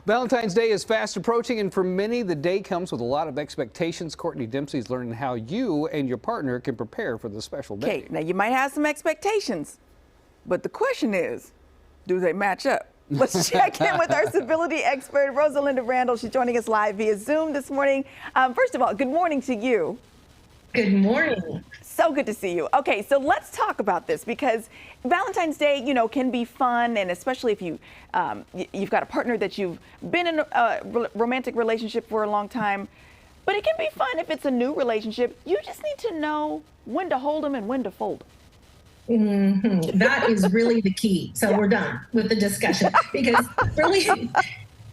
Valentine's Day is fast approaching, and for many, the day comes with a lot of expectations. Courtney Dempsey's learning how you and your partner can prepare for the special day. Okay, now you might have some expectations, but the question is, do they match up? Let's check in with our civility expert, Rosalinda Randall. She's joining us live via Zoom this morning. First of all, good morning to you. Good morning. So good to see you. Okay, so let's talk about this because Valentine's Day, can be fun, and especially if you've got a partner that you've been in a romantic relationship for a long time. But it can be fun if it's a new relationship. You just need to know when to hold them and when to fold them. Mm-hmm. That is really the key. So we're done with the discussion because really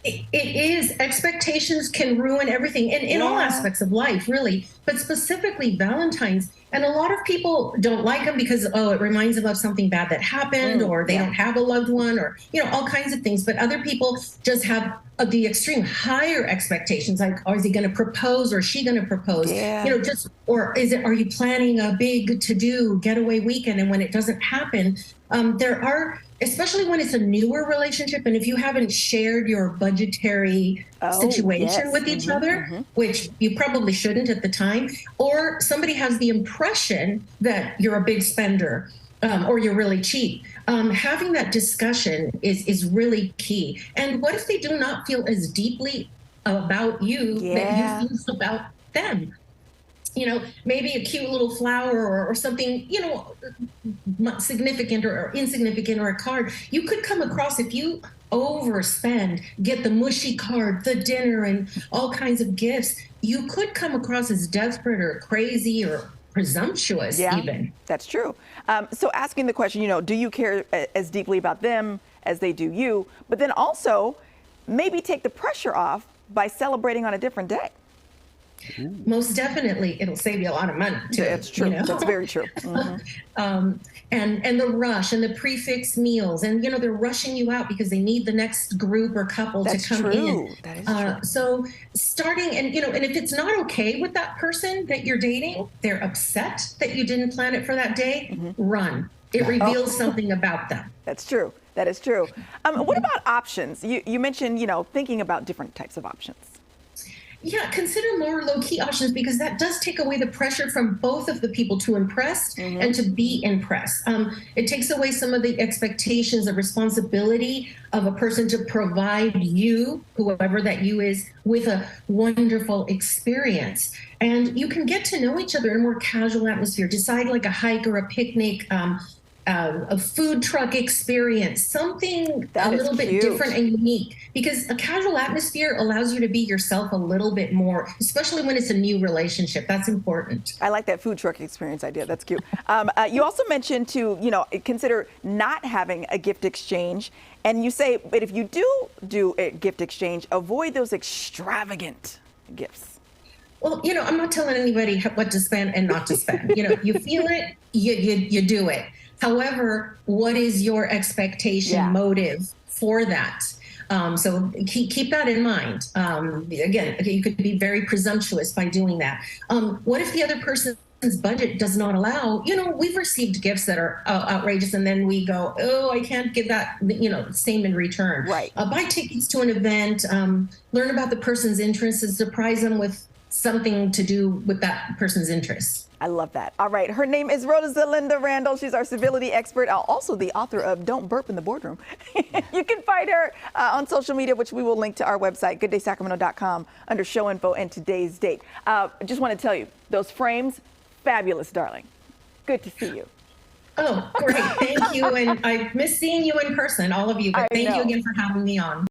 it is, expectations can ruin everything in all aspects of life, really, but specifically Valentine's. And a lot of people don't like them because, it reminds them of something bad that happened, or they don't have a loved one, or, all kinds of things. But other people just have the extreme higher expectations, like, is he going to propose, or is she going to propose? Or are you planning a big to-do getaway weekend? And when it doesn't happen, there are, especially when it's a newer relationship, and if you haven't shared your budgetary situation with each other, which you probably shouldn't at the time, or somebody has the impression that you're a big spender, or you're really cheap, having that discussion is really key. And what if they do not feel as deeply about you that you feel about them? Maybe a cute little flower or something, significant or insignificant, or a card. You could come across, if you overspend, get the mushy card, the dinner, and all kinds of gifts, you could come across as desperate or crazy or presumptuous even. That's true. So asking the question, do you care as deeply about them as they do you? But then also maybe take the pressure off by celebrating on a different day. Most definitely, it'll save you a lot of money too. That's true. That's very true. And the rush and the prefix meals, and they're rushing you out because they need the next group or couple to come in. That is true. So starting, and if it's not okay with that person that you're dating, they're upset that you didn't plan it for that day. Run. It reveals something about them. That's true. That is true. What about options? You mentioned thinking about different types of options. Yeah, consider more low-key options, because that does take away the pressure from both of the people to impress and to be impressed. It takes away some of the expectations, the responsibility of a person to provide you, whoever that you is, with a wonderful experience. And you can get to know each other in a more casual atmosphere. Decide like a hike or a picnic, a food truck experience, something a little bit different and unique, because a casual atmosphere allows you to be yourself a little bit more, especially when it's a new relationship. That's important. I like that food truck experience idea. That's cute. You also mentioned to, consider not having a gift exchange. And you say, but if you do a gift exchange, avoid those extravagant gifts. Well, I'm not telling anybody what to spend and not to spend. You feel it, you do it. However, what is your expectation motive for that? So keep that in mind. Again, you could be very presumptuous by doing that. What if the other person's budget does not allow? We've received gifts that are outrageous, and then we go, I can't give that, same in return. Right. Buy tickets to an event, learn about the person's interests, and surprise them with something to do with that person's interests. I love that. All right. Her name is Rosalinda Randall. She's our civility expert, also the author of Don't Burp in the Boardroom. You can find her on social media, which we will link to our website, gooddaysacramento.com, under show info and today's date. Just want to tell you, those frames, fabulous, darling. Good to see you. Oh, great. Thank you. And I miss seeing you in person, all of you. But thank you again for having me on.